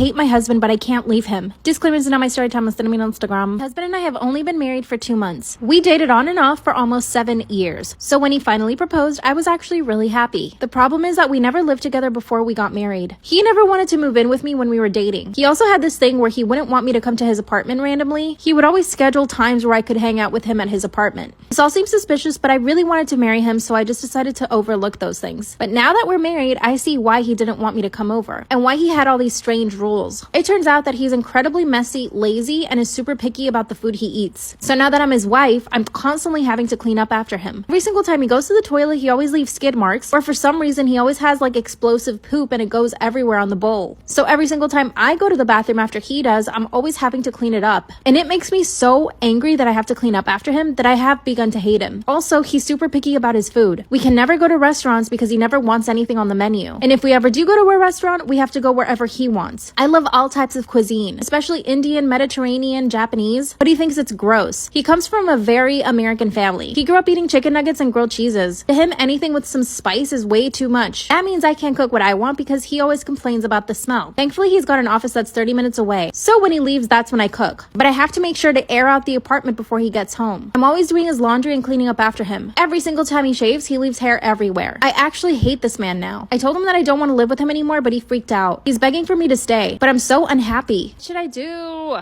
hate my husband, but I can't leave him. Disclaimers in on my Storytime listed me on Instagram. My husband and I have only been married for 2 months. We dated on and off for almost 7 years. So when he finally proposed, I was actually really happy. The problem is that we never lived together before we got married. He never wanted to move in with me when we were dating. He also had this thing where he wouldn't want me to come to his apartment randomly. He would always schedule times where I could hang out with him at his apartment. This all seems suspicious, but I really wanted to marry him, so I just decided to overlook those things. But now that we're married, I see why he didn't want me to come over and why he had all these strange rules. It turns out that he's incredibly messy, lazy, and is super picky about the food he eats. So now that I'm his wife, I'm constantly having to clean up after him. Every single time he goes to the toilet, he always leaves skid marks, or for some reason, he always has like explosive poop and it goes everywhere on the bowl. So every single time I go to the bathroom after he does, I'm always having to clean it up. And it makes me so angry that I have to clean up after him that I have begun to hate him. Also, he's super picky about his food. We can never go to restaurants because he never wants anything on the menu. And if we ever do go to a restaurant, we have to go wherever he wants. I love all types of cuisine, especially Indian, Mediterranean, Japanese, but he thinks it's gross. He comes from a very American family. He grew up eating chicken nuggets and grilled cheeses. To him, anything with some spice is way too much. That means I can't cook what I want because he always complains about the smell. Thankfully, he's got an office that's 30 minutes away. So when he leaves, that's when I cook. But I have to make sure to air out the apartment before he gets home. I'm always doing his laundry and cleaning up after him. Every single time he shaves, he leaves hair everywhere. I actually hate this man now. I told him that I don't want to live with him anymore, but he freaked out. He's begging for me to stay, but I'm so unhappy. What should I do?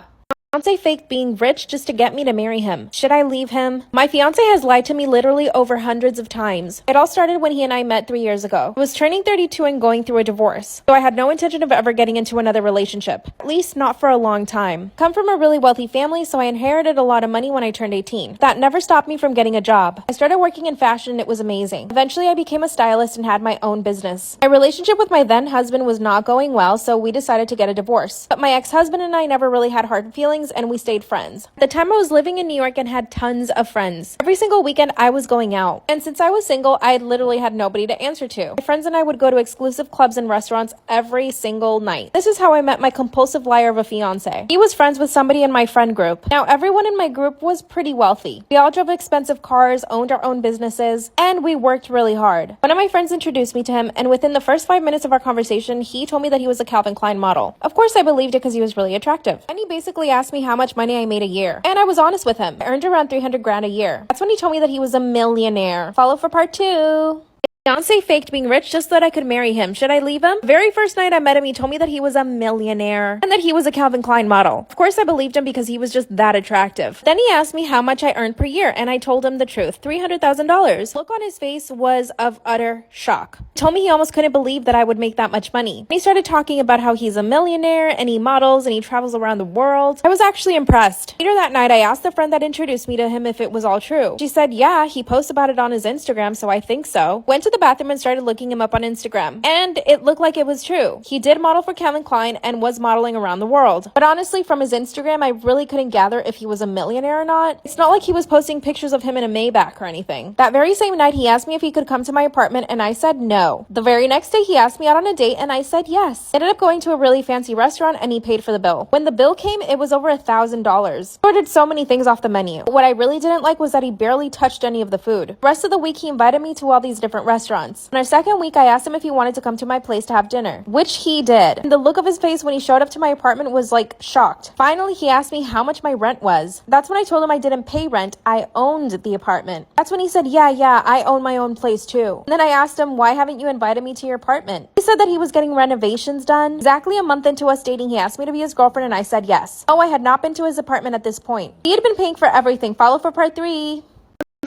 Fiance faked being rich just to get me to marry him. Should I leave him? My fiance has lied to me literally over hundreds of times. It all started when he and I met 3 years ago. I was turning 32 and going through a divorce, so I had no intention of ever getting into another relationship, at least not for a long time. Come from a really wealthy family, so I inherited a lot of money when I turned 18. That never stopped me from getting a job. I started working in fashion and it was amazing. Eventually, I became a stylist and had my own business. My relationship with my then husband was not going well, so we decided to get a divorce. But my ex-husband and I never really had hard feelings and we stayed friends. At the time, I was living in New York and had tons of friends. Every single weekend, I was going out. And since I was single, I literally had nobody to answer to. My friends and I would go to exclusive clubs and restaurants every single night. This is how I met my compulsive liar of a fiance. He was friends with somebody in my friend group. Now, everyone in my group was pretty wealthy. We all drove expensive cars, owned our own businesses, and we worked really hard. One of my friends introduced me to him, and within the first 5 minutes of our conversation, he told me that he was a Calvin Klein model. Of course, I believed it because he was really attractive. And he basically asked me how much money I made a year. And I was honest with him. I earned around 300 grand a year. That's when he told me that he was a millionaire. Follow for part 2. Fiance faked being rich just so that I could marry him. Should I leave him? The very first night I met him, he told me that he was a millionaire and that he was a Calvin Klein model. Of course, I believed him because he was just that attractive. Then he asked me how much I earned per year, and I told him the truth, $300,000. Look on his face was of utter shock. He told me he almost couldn't believe that I would make that much money. And he started talking about how he's a millionaire and he models and he travels around the world. I was actually impressed. Later that night, I asked the friend that introduced me to him if it was all true. She said, yeah, he posts about it on his Instagram, so I think so. Went to the bathroom and started looking him up on Instagram. And it looked like it was true. He did model for Calvin Klein and was modeling around the world. But honestly, from his Instagram, I really couldn't gather if he was a millionaire or not. It's not like he was posting pictures of him in a Maybach or anything. That very same night, he asked me if he could come to my apartment and I said no. The very next day, he asked me out on a date and I said yes. Ended up going to a really fancy restaurant and he paid for the bill. When the bill came, it was over $1,000. Ordered so many things off the menu. What I really didn't like was that he barely touched any of the food. The rest of the week, he invited me to all these different restaurants. On our second week, I asked him if he wanted to come to my place to have dinner, which he did. And the look of his face when he showed up to my apartment was like shocked. Finally, he asked me how much my rent was. That's when I told him I didn't pay rent. I owned the apartment. That's when he said, yeah, I own my own place too. And then I asked him, why haven't you invited me to your apartment? He said that he was getting renovations done. Exactly a month into us dating, he asked me to be his girlfriend and I said yes. Oh, I had not been to his apartment at this point. He had been paying for everything. Follow for part 3.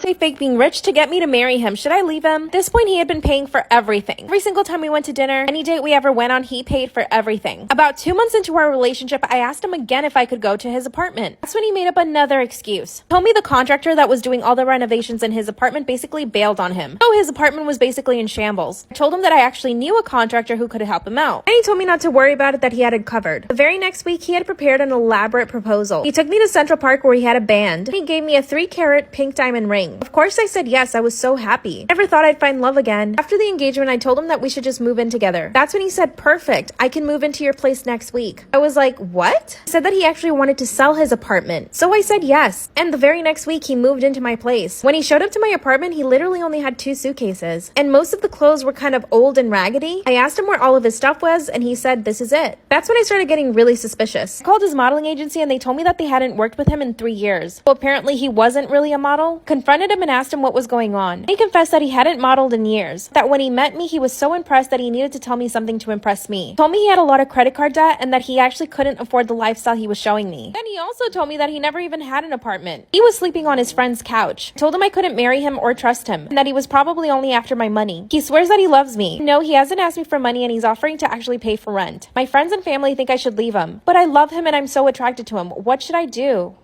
Fiance fake being rich to get me to marry him. Should I leave him? At this point, he had been paying for everything. Every single time we went to dinner, any date we ever went on, he paid for everything. About 2 months into our relationship, I asked him again if I could go to his apartment. That's when he made up another excuse. He told me the contractor that was doing all the renovations in his apartment basically bailed on him. So his apartment was basically in shambles. I told him that I actually knew a contractor who could help him out. And he told me not to worry about it, that he had it covered. The very next week, he had prepared an elaborate proposal. He took me to Central Park where he had a band. He gave me a 3-carat pink diamond ring. thing. Of course I said yes, I was so happy. Never thought I'd find love again. After the engagement, I told him that we should just move in together. That's when he said, perfect, I can move into your place next week. I was like, what? He said that he actually wanted to sell his apartment. So I said yes. And the very next week, he moved into my place. When he showed up to my apartment, he literally only had 2 suitcases. And most of the clothes were kind of old and raggedy. I asked him where all of his stuff was, and he said, this is it. That's when I started getting really suspicious. I called his modeling agency, and they told me that they hadn't worked with him in 3 years. Well, apparently he wasn't really a model. Confronted him and asked him what was going on. He confessed that he hadn't modeled in years. That when he met me, he was so impressed that he needed to tell me something to impress me. He told me he had a lot of credit card debt and that he actually couldn't afford the lifestyle he was showing me. Then he also told me that he never even had an apartment. He was sleeping on his friend's couch. I told him I couldn't marry him or trust him, and that he was probably only after my money. He swears that he loves me. No, he hasn't asked me for money, and he's offering to actually pay for rent. My friends and family think I should leave him, but I love him and I'm so attracted to him. What should I do?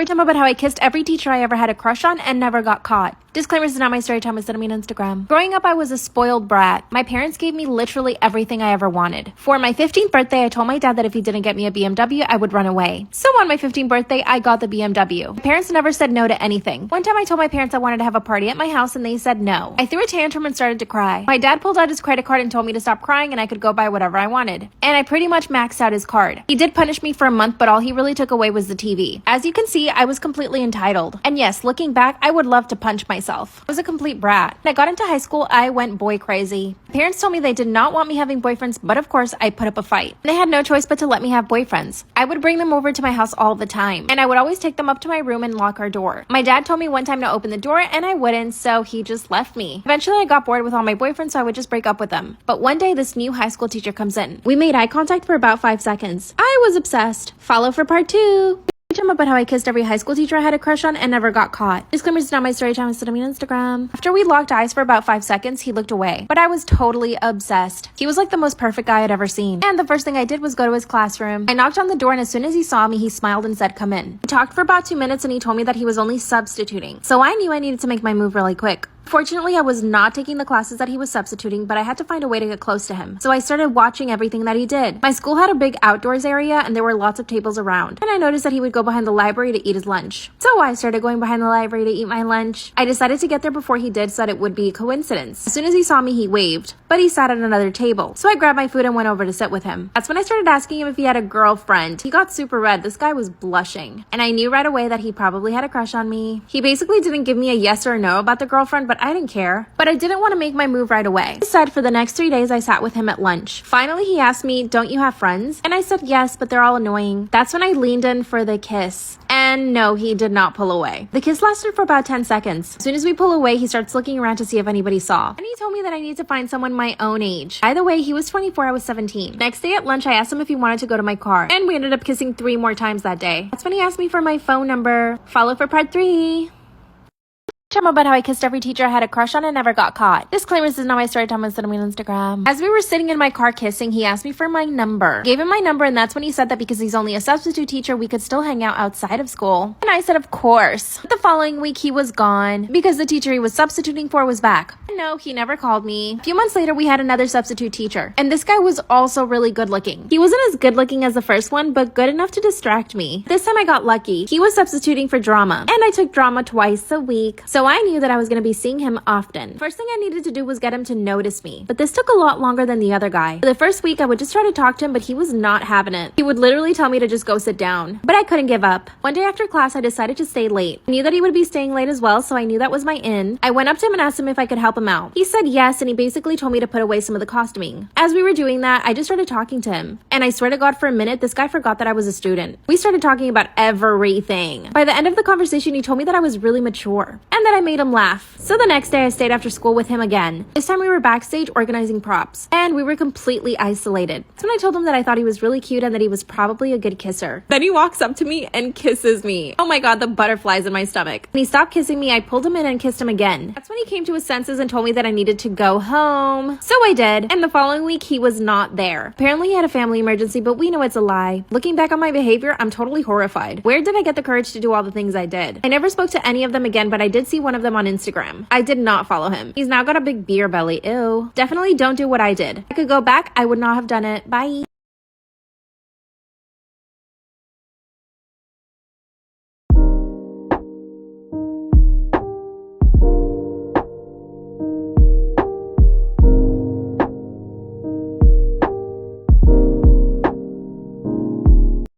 Storytime about how I kissed every teacher I ever had a crush on and never got caught. Disclaimer, this is not my story time, it's sending me on Instagram. Growing up, I was a spoiled brat. My parents gave me literally everything I ever wanted. For my 15th birthday, I told my dad that if he didn't get me a BMW, I would run away. So on my 15th birthday, I got the BMW. My parents never said no to anything. One time I told my parents I wanted to have a party at my house and they said no. I threw a tantrum and started to cry. My dad pulled out his credit card and told me to stop crying and I could go buy whatever I wanted. And I pretty much maxed out his card. He did punish me for a month, but all he really took away was the TV. As you can see, I was completely entitled. And yes, looking back, I would love to punch myself. I was a complete brat. When I got into high school, I went boy crazy. My parents told me they did not want me having boyfriends, but of course, I put up a fight. And they had no choice but to let me have boyfriends. I would bring them over to my house all the time, and I would always take them up to my room and lock our door. My dad told me one time to open the door, and I wouldn't, so he just left me. Eventually, I got bored with all my boyfriends, so I would just break up with them. But one day, this new high school teacher comes in. We made eye contact for about 5 seconds. I was obsessed. Follow for part 2. About how I kissed every high school teacher I had a crush on and never got caught. Disclaimer, it's not my story time, it's sending me on Instagram. After we locked eyes for about 5 seconds, he looked away. But I was totally obsessed. He was like the most perfect guy I'd ever seen. And the first thing I did was go to his classroom. I knocked on the door and as soon as he saw me, he smiled and said, come in. We talked for about 2 minutes and he told me that he was only substituting. So I knew I needed to make my move really quick. Fortunately, I was not taking the classes that he was substituting, but I had to find a way to get close to him. So I started watching everything that he did. My school had a big outdoors area and there were lots of tables around. And I noticed that he would go behind the library to eat his lunch. So I started going behind the library to eat my lunch. I decided to get there before he did so that it would be a coincidence. As soon as he saw me, he waved, but he sat at another table. So I grabbed my food and went over to sit with him. That's when I started asking him if he had a girlfriend. He got super red. This guy was blushing. And I knew right away that he probably had a crush on me. He basically didn't give me a yes or a no about the girlfriend, but I didn't care. But I didn't want to make my move right away. He said for the next 3 days I sat with him at lunch. Finally, he asked me, don't you have friends? And I said yes, but they're all annoying. That's when I leaned in for the kiss. And no, he did not pull away. The kiss lasted for about 10 seconds. As soon as we pull away, he starts looking around to see if anybody saw. And he told me that I need to find someone my own age. By the way, he was 24, I was 17. Next day at lunch, I asked him if he wanted to go to my car. And we ended up kissing 3 more times that day. That's when he asked me for my phone number. Follow for part 3. About how I kissed every teacher I had a crush on and never got caught. Disclaimer, this is not my story time, it's sending me on Instagram. As we were sitting in my car kissing, he asked me for my number. Gave him my number and that's when he said that because he's only a substitute teacher, we could still hang out outside of school. And I said, of course. The following week, he was gone because the teacher he was substituting for was back. No, he never called me. A few months later, we had another substitute teacher. And this guy was also really good looking. He wasn't as good looking as the first one, but good enough to distract me. This time I got lucky. He was substituting for drama. And I took drama twice a week. So I knew that I was going to be seeing him often. First thing I needed to do was get him to notice me. But this took a lot longer than the other guy. For the first week, I would just try to talk to him, but he was not having it. He would literally tell me to just go sit down. But I couldn't give up. One day after class, I decided to stay late. I knew that he would be staying late as well, so I knew that was my in. I went up to him and asked him if I could help him out. He said yes, and he basically told me to put away some of the costuming. As we were doing that, I just started talking to him. And I swear to God, for a minute, this guy forgot that I was a student. We started talking about everything. By the end of the conversation, he told me that I was really mature and that I made him laugh. So the next day, I stayed after school with him again. This time we were backstage organizing props, and we were completely isolated. That's when I told him that I thought he was really cute and that he was probably a good kisser. Then he walks up to me and kisses me. Oh my God, the butterflies in my stomach. When he stopped kissing me, I pulled him in and kissed him again. That's when he came to his senses and told me that I needed to go home. So I did, and the following week, he was not there. Apparently, he had a family emergency, but we know it's a lie. Looking back on my behavior, I'm totally horrified. Where did I get the courage to do all the things I did? I never spoke to any of them again, but I did see one of them on Instagram. I did not follow him. He's now got a big beer belly. Ew. Definitely don't do what I did. If I could go back, I would not have done it. Bye.